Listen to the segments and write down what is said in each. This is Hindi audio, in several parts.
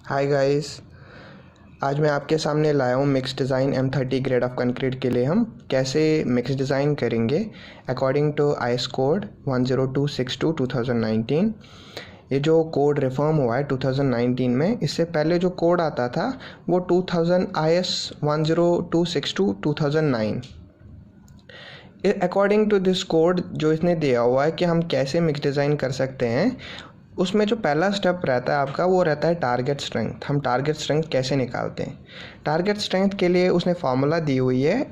Hi guys. आज मैं आपके सामने लाया हूँ mix design M30 grade of concrete के लिए हम कैसे मिक्स डिज़ाइन करेंगे अकॉर्डिंग टू IS कोड 10262/2019। ये जो कोड रिफॉर्म हुआ है 2019 में, इससे पहले जो कोड आता था वो 2000 IS 10262/2009। According to this code जो इसने दिया हुआ है कि हम कैसे मिक्स डिज़ाइन कर सकते हैं, उसमें जो पहला स्टेप रहता है आपका वो रहता है टारगेट स्ट्रेंथ। हम टारगेट स्ट्रेंथ कैसे निकालते हैं? टारगेट स्ट्रेंथ के लिए उसने फार्मूला दी हुई है,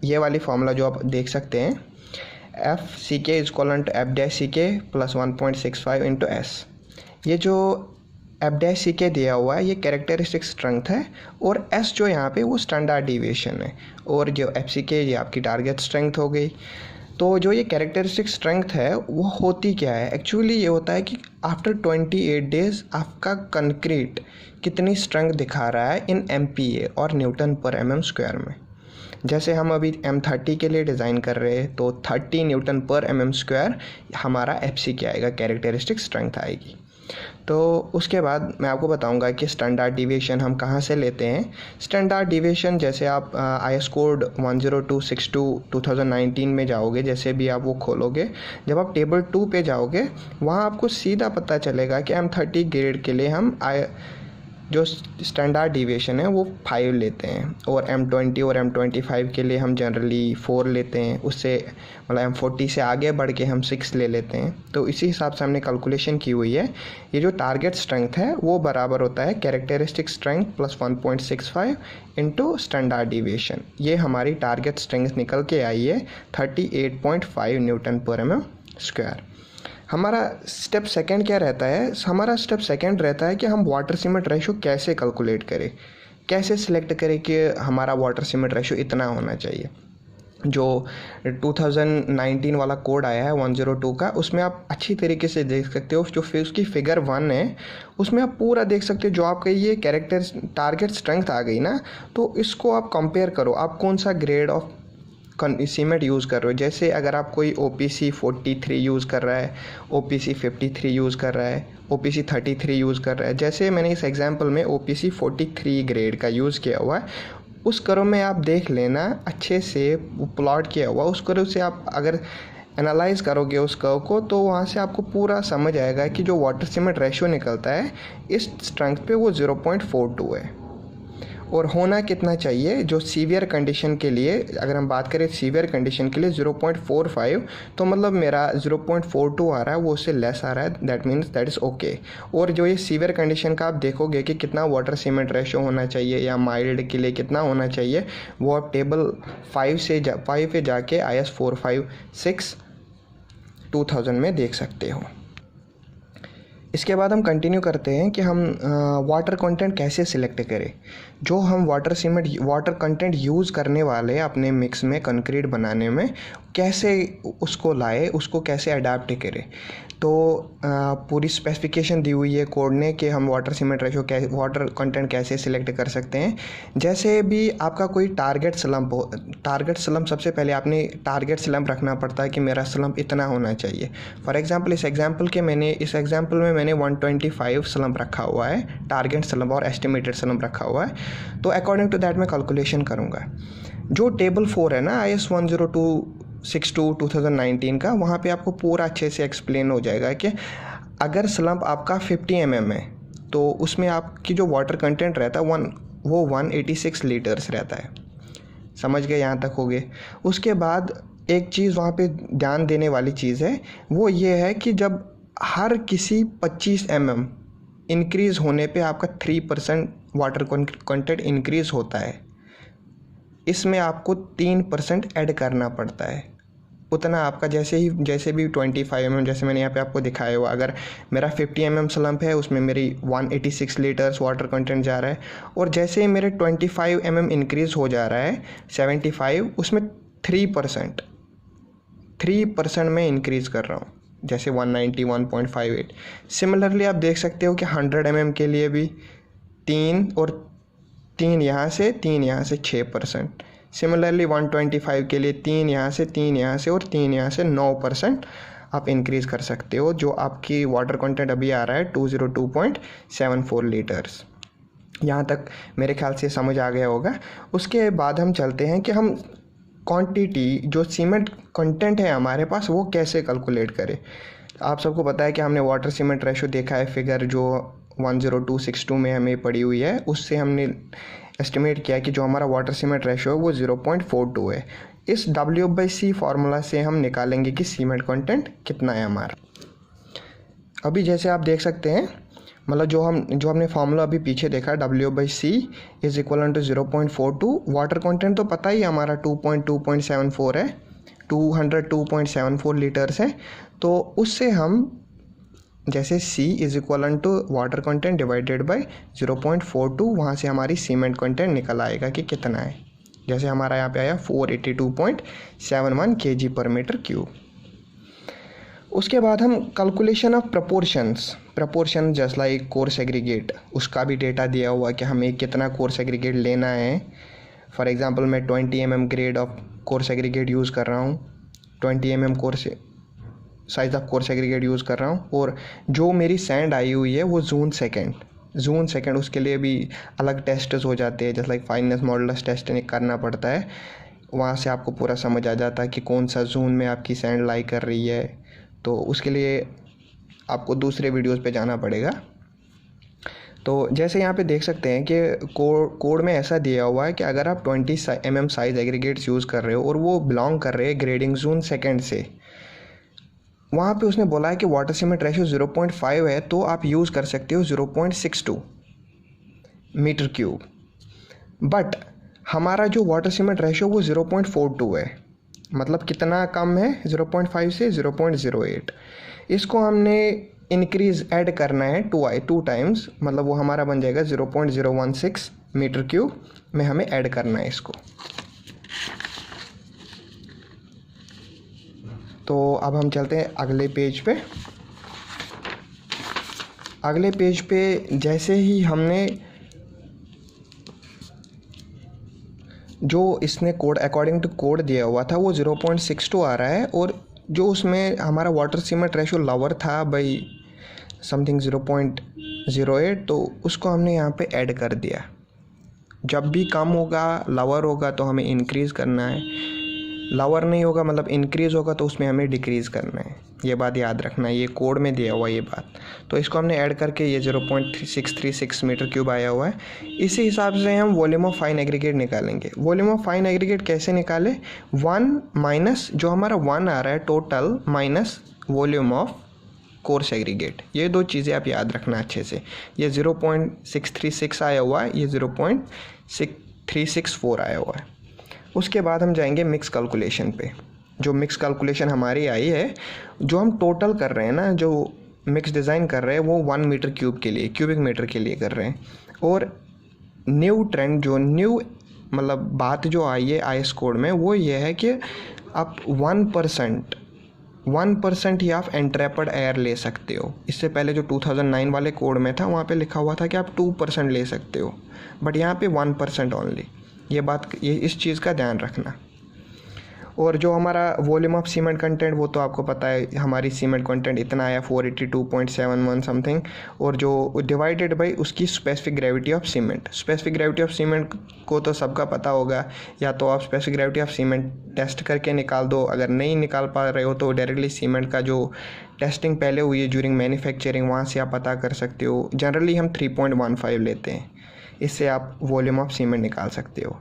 ये वाली फार्मूला जो आप देख सकते हैं, FCK = F-CK + 1.65 × S। ये जो F-CK दिया हुआ है ये कैरेक्टरिस्टिक स्ट्रेंथ है और S जो यहाँ पे वो स्टैंडर्ड डिविएशन है और जो FCK ये आपकी टारगेट स्ट्रेंथ हो गई। तो जो ये कैरेक्टरिस्टिक स्ट्रेंथ है वो होती क्या है? एक्चुअली ये होता है कि आफ्टर 28 डेज आपका कंक्रीट कितनी स्ट्रेंथ दिखा रहा है इन MPa और Nm/mm² में। जैसे हम अभी M30 के लिए डिज़ाइन कर रहे हैं तो 30 Nm/mm² हमारा FCK आएगा, कैरेक्टरिस्टिक स्ट्रेंथ आएगी। तो उसके बाद मैं आपको बताऊंगा कि स्टैंडर्ड डिविएशन हम कहाँ से लेते हैं। स्टैंडर्ड डिविएशन जैसे आप IS कोड 10262/2019 में जाओगे, जैसे भी आप वो खोलोगे, जब आप टेबल 2 पे जाओगे वहाँ आपको सीधा पता चलेगा कि M30 ग्रेड के लिए हम जो स्टैंडर्ड डिविएशन है वो 5 लेते हैं और M20 और M25 के लिए हम जनरली 4 लेते हैं। उससे मतलब M40 से आगे बढ़ के हम 6 ले लेते हैं। तो इसी हिसाब से हमने कैलकुलेशन की हुई है। ये जो टारगेट स्ट्रेंथ है वो बराबर होता है कैरेक्टरिस्टिक स्ट्रेंथ + 1.65 × स्टैंडर्ड डिविएशन। ये हमारी टारगेट स्ट्रेंथ निकल के आई है 38.5 Nm/mm²। हमारा स्टेप सेकंड क्या रहता है? हमारा स्टेप सेकंड रहता है कि हम वाटर सीमेंट रेशो कैसे कैलकुलेट करें, कैसे सिलेक्ट करें कि हमारा वाटर सीमेंट रेशो इतना होना चाहिए। जो 2019 वाला कोड आया है 102 का, उसमें आप अच्छी तरीके से देख सकते हो। जो उसकी फिगर 1 है उसमें आप पूरा देख सकते हो। जो आपका ये टारगेट स्ट्रेंथ आ गई ना, तो इसको आप कंपेयर करो, आप कौन सा ग्रेड ऑफ सीमेंट यूज़ कर रहे हो। जैसे अगर आप कोई OPC 43 यूज़ कर रहा है, OPC 53 यूज़ कर रहा है, OPC 33 यूज़ कर रहा है, जैसे मैंने इस एग्जांपल में OPC 43 ग्रेड का यूज़ किया हुआ है, उस कर्व में आप देख लेना अच्छे से प्लॉट किया हुआ। उस कर्व से आप अगर एनालाइज करोगे उस कर्व को तो वहाँ से आपको पूरा समझ आएगा कि जो वाटर सीमेंट रेशो निकलता है इस स्ट्रेंथ पे वो 0.42 है। और होना कितना चाहिए? जो सीवियर कंडीशन के लिए, अगर हम बात करें सीवियर कंडीशन के लिए 0.45, तो मतलब मेरा 0.42 आ रहा है, वो उससे लेस आ रहा है, that means that is okay. और जो ये सीवियर कंडीशन का आप देखोगे कि कितना वाटर सीमेंट रेशो होना चाहिए या माइल्ड के लिए कितना होना चाहिए, वो आप टेबल 5 पे जाके IS 456/2000 में देख सकते हो। इसके बाद हम कंटिन्यू करते हैं कि हम वाटर कंटेंट कैसे सिलेक्ट करें। जो हम वाटर कंटेंट यूज़ करने वाले अपने मिक्स में कंक्रीट बनाने में, कैसे उसको लाए, उसको कैसे अडाप्ट करें। तो पूरी स्पेसिफिकेशन दी हुई है कोड ने कि हम वाटर कंटेंट कैसे सिलेक्ट कर सकते हैं। जैसे भी आपका कोई टारगेट स्लम्प हो, टारगेट स्लम्प सबसे पहले आपने टारगेट स्लम्प रखना पड़ता है कि मेरा स्लम्प इतना होना चाहिए। फॉर एग्जांपल इस एग्जांपल में मैंने 125 स्लम्प रखा हुआ है, टारगेट स्लम्प और एस्टिमेटेड स्लम्प रखा हुआ है। तो अकॉर्डिंग टू दैट मैं कैलकुलेशन करूँगा। जो टेबल 4 है ना IS 10262/2019 का, वहाँ पे आपको पूरा अच्छे से एक्सप्लेन हो जाएगा कि अगर स्लम्प आपका 50 mm है तो उसमें आपकी जो वाटर कंटेंट रहता है वो 186 लीटर्स रहता है। समझ गए? यहाँ तक हो गए। उसके बाद एक चीज़ वहाँ पे ध्यान देने वाली चीज़ है, वो ये है कि जब हर किसी 25 mm इंक्रीज़ होने पे आपका 3% वाटर कंटेंट इंक्रीज़ होता है, इसमें आपको 3% ऐड करना पड़ता है। उतना आपका जैसे भी 25 mm, जैसे मैंने यहाँ पे आपको दिखाया हुआ, अगर मेरा 50 mm स्लम्प है उसमें मेरी 186 लीटर्स वाटर कंटेंट जा रहा है, और जैसे ही मेरे 25 mm इंक्रीज़ हो जा रहा है 75, उसमें 3% में इंक्रीज़ कर रहा हूँ, जैसे 191.58। सिमिलरली आप देख सकते हो कि 100 mm के लिए भी 3 यहाँ से 6%। सिमिलरली 125 के लिए 3 यहाँ से और 3 यहाँ से 9% आप इंक्रीज़ कर सकते हो। जो आपकी वाटर कंटेंट अभी आ रहा है 202.74 लीटर्स। यहाँ तक मेरे ख्याल से समझ आ गया होगा। उसके बाद हम चलते हैं कि हम क्वांटिटी जो सीमेंट कंटेंट है हमारे पास वो कैसे कैलकुलेट करें। आप सबको पता है कि हमने वाटर सीमेंट रेशो देखा है, फिगर जो 10262 में हमें पड़ी हुई है, उससे हमने एस्टिमेट किया कि जो हमारा वाटर सीमेंट रेशो है वो 0.42 है। इस W/C फार्मूला से हम निकालेंगे कि सीमेंट कंटेंट कितना है हमारा। अभी जैसे आप देख सकते हैं, मतलब जो हमने फार्मूला अभी पीछे देखा, W/C is equal to 0.42। Water content तो पता ही हमारा 2.74 है, 202.74 लीटर्स है। तो उससे हम जैसे C is equal to water content divided by 0.42, वहाँ से हमारी सीमेंट कंटेंट निकल आएगा कि कितना है। जैसे हमारा यहाँ पे आया 482.71 kg/m³। उसके बाद हम calculation of proportion just like core segregate, उसका भी डेटा दिया हुआ कि हमें कितना कोर सेग्रीगेट लेना है। फॉर एग्जांपल मैं 20 mm grade of core segregate use कर रहा हूँ, 20 mm size of core segregate use कर रहा हूँ, और जो मेरी सैंड आई हुई है वो जून सेकेंड, उसके लिए भी अलग टेस्ट्स हो जाते हैं, जैसे लाइक फाइननेस मॉडुलस टेस्ट करना पड़ता है। वहाँ से आपको पूरा समझ आ जाता है कि कौन सा जोन में आपकी सैंड लाई कर रही है। तो उसके लिए आपको दूसरे वीडियोस पे जाना पड़ेगा। तो जैसे यहाँ पे देख सकते हैं कि कोड में ऐसा दिया हुआ है कि अगर आप 20 mm साइज़ एग्रीगेट्स यूज़ कर रहे हो और वो बिलोंग कर रहे हैं ग्रेडिंग जोन सेकेंड से, वहाँ पे उसने बोला है कि वाटर सीमेंट रेशो 0.5 है, तो आप यूज़ कर सकते हो 0.62 m³। बट हमारा जो वाटर सीमेंट रेशो वो 0.42 है, मतलब कितना कम है 0.5 से 0.08। इसको हमने इंक्रीज़ ऐड करना है 2 टाइम्स, मतलब वो हमारा बन जाएगा 0.016 m³ में हमें ऐड करना है इसको। तो अब हम चलते हैं अगले पेज पे। अगले पेज पे जैसे ही हमने जो इसने कोड अकॉर्डिंग टू कोड दिया हुआ था वो 0.62 आ रहा है, और जो उसमें हमारा वाटर सीमेंट रेशो लवर था बाई समथिंग 0.08, तो उसको हमने यहाँ पे ऐड कर दिया। जब भी कम होगा लवर होगा तो हमें इंक्रीज़ करना है, लवर नहीं होगा मतलब इंक्रीज़ होगा तो उसमें हमें डिक्रीज़ करना है। ये बात याद रखना है, ये कोड में दिया हुआ है ये बात। तो इसको हमने ऐड करके ये 0.636 m³ आया हुआ है। इसी हिसाब से हम वॉल्यूम ऑफ फाइन एग्रीगेट निकालेंगे। वॉल्यूम ऑफ फाइन एग्रीगेट कैसे निकाले, 1 माइनस जो हमारा 1 आ रहा है total minus volume of core segregate, ये दो चीज़ें आप याद रखना अच्छे से। ये 0.636 आया हुआ है, ये 0.364 आया हुआ है। उसके बाद हम जाएंगे मिक्स कैलकुलेशन पे। जो मिक्स कैलकुलेशन हमारी आई है, जो हम टोटल कर रहे हैं ना, जो मिक्स डिज़ाइन कर रहे हैं वो 1 m³ के लिए, क्यूबिक मीटर के लिए कर रहे हैं। और न्यू ट्रेंड जो न्यू मतलब बात जो आई है IS कोड में वो ये है कि आप 1% ही आप एंट्रैप्ड एयर ले सकते हो। इससे पहले जो 2009 वाले कोड में था वहाँ पे लिखा हुआ था कि आप 2% ले सकते हो, बट यहाँ पे 1% ओनली। ये इस चीज़ का ध्यान रखना। और जो हमारा वॉल्यूम ऑफ सीमेंट कंटेंट वो तो आपको पता है, हमारी सीमेंट कंटेंट इतना आया 482.71 समथिंग, और जो डिवाइडेड बाई उसकी specific gravity of cement. Specific gravity of cement को तो सबका पता होगा, या तो आप specific gravity of cement test करके निकाल दो, अगर नहीं निकाल पा रहे हो तो डायरेक्टली सीमेंट का जो टेस्टिंग पहले हुई है ड्यूरिंग मैन्युफैक्चरिंग वहाँ से आप पता कर सकते हो। जनरली हम 3.15 लेते हैं, इससे आप वॉल्यूम ऑफ सीमेंट निकाल सकते हो।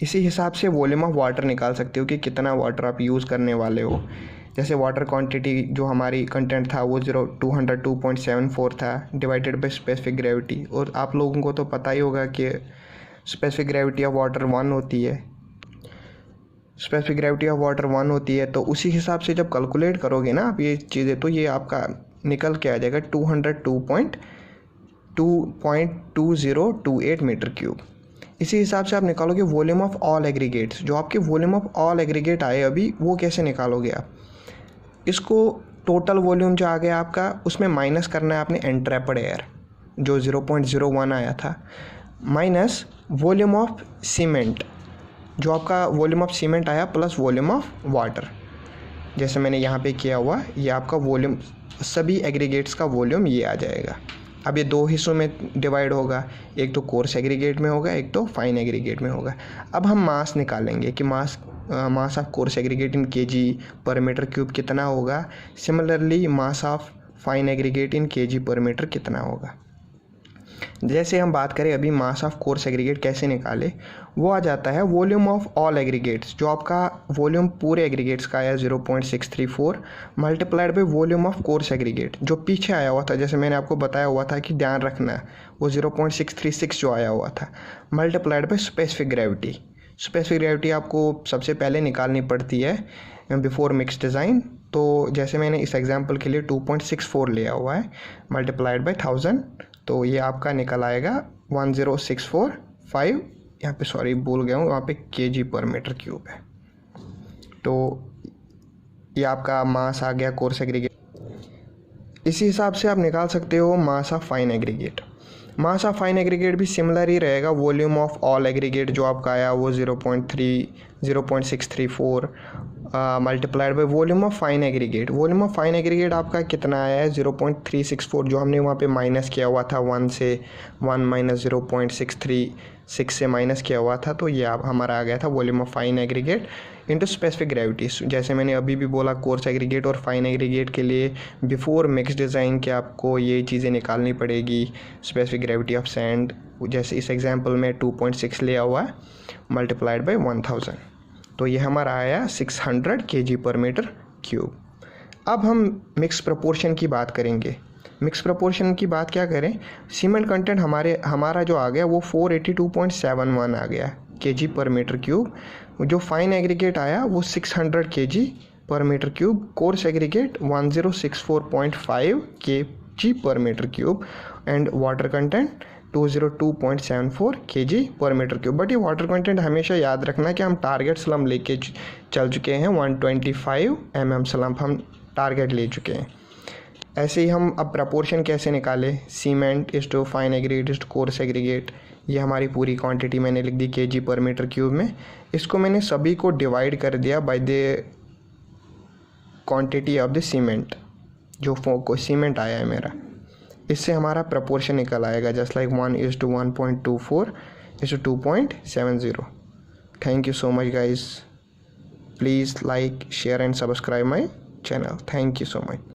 इसी हिसाब से वॉल्यूम ऑफ वाटर निकाल सकते हो कि कितना वाटर आप यूज़ करने वाले हो। जैसे वाटर क्वांटिटी जो हमारी कंटेंट था वो 202.74 था डिवाइडेड बाय स्पेसिफिक ग्रेविटी, और आप लोगों को तो पता ही होगा कि स्पेसिफिक ग्रेविटी ऑफ वाटर 1 होती है। स्पेसिफिक ग्रेविटी ऑफ वाटर 1 होती है, तो उसी हिसाब से जब कैलकुलेट करोगे ना आप ये चीज़ें, तो ये आपका निकल के आ जाएगा 202.2028 m³। इसी हिसाब से आप निकालोगे वॉल्यूम ऑफ ऑल एग्रीगेट्स। जो आपके वॉल्यूम ऑफ ऑल एग्रीगेट आए अभी, वो कैसे निकालोगे आप, इसको टोटल वॉल्यूम जो आ गया आपका उसमें माइनस करना है आपने एंट्रैप्ड एयर जो 0.01 आया था, माइनस वॉल्यूम ऑफ सीमेंट जो आपका वॉल्यूम ऑफ सीमेंट आया, प्लस वॉल्यूम ऑफ वाटर। जैसे मैंने यहाँ पे किया हुआ, ये आपका वॉल्यूम सभी एग्रीगेट्स का वॉल्यूम ये आ जाएगा। अब ये दो हिस्सों में डिवाइड होगा, एक तो कोर्स एग्रीगेट में होगा, एक तो फाइन एग्रीगेट में होगा। अब हम मास निकालेंगे कि mass of coarse aggregate in KG पर मीटर क्यूब कितना होगा। Similarly mass of fine aggregate in KG पर मीटर कितना होगा। जैसे हम बात करें अभी मास ऑफ कोर्स एग्रीगेट कैसे निकाले, वो आ जाता है वॉल्यूम ऑफ ऑल एग्रीगेट्स, जो आपका वॉल्यूम पूरे एग्रीगेट्स का आया 0.634 multiplied by volume of coarse aggregate जो पीछे आया हुआ था, जैसे मैंने आपको बताया हुआ था कि ध्यान रखना वो 0.636 जो आया हुआ था, multiplied by specific gravity. Specific gravity आपको सबसे पहले निकालनी पड़ती है बिफोर मिक्स डिज़ाइन। तो जैसे मैंने इस एग्जांपल के लिए 2.64 लिया हुआ है मल्टीप्लाइड बाई 1000, तो ये आपका निकल आएगा 10645, यहाँ पे सॉरी भूल गया हूँ, वहाँ पे केजी पर मीटर क्यूब है। तो ये आपका मास आ गया कोर्स एग्रीगेट। इसी हिसाब से आप निकाल सकते हो mass of fine aggregate. Mass of fine aggregate भी सिमिलर ही रहेगा, वॉल्यूम ऑफ ऑल एग्रीगेट जो आपका आया वो 0.634 multiplied by volume of fine aggregate. Volume of fine aggregate आपका कितना आया है 0.364, जो हमने वहाँ पे माइनस किया हुआ था 1 से 1 माइनस 0.636 से माइनस किया हुआ था, तो ये आप हमारा आ गया था volume of fine aggregate into specific gravity. जैसे मैंने अभी भी बोला कोर्स एग्रीगेट और फाइन एग्रीगेट के लिए बिफोर मिक्स डिज़ाइन के आपको ये चीज़ें निकालनी पड़ेगी। स्पेसिफिक ग्रेविटी ऑफ सैंड जैसे इस एग्जांपल में 2.6 लिया हुआ है मल्टीप्लाइड बाई 1000, तो ये हमारा आया 600 kg पर मीटर क्यूब। अब हम मिक्स प्रपोर्शन की बात करेंगे। मिक्स प्रपोर्शन की बात क्या करें, सीमेंट कंटेंट हमारा जो आ गया वो 482.71 आ गया kg पर मीटर क्यूब। जो फाइन एग्रीगेट आया वो 600 kg per metre cube, coarse aggregate 1064.5 kg per metre cube and water content 202.74 kg per metre cube. But ये वाटर कंटेंट हमेशा याद रखना कि हम टारगेट स्लम्प लेके चल चुके हैं, 125 mm स्लम्प हम टारगेट ले चुके हैं। ऐसे ही हम अब प्रपोर्शन कैसे निकाले, cement is to fine aggregate is to coarse aggregate, ये हमारी पूरी क्वांटिटी मैंने लिख दी kg पर मीटर क्यूब में। इसको मैंने सभी को डिवाइड कर दिया by the quantity of the cement, जो सीमेंट आया है मेरा, इससे हमारा प्रपोर्शन निकल आएगा just like 1:1.24 is to 2.70। Thank you so much guys, please like share and subscribe my channel. Thank you so much.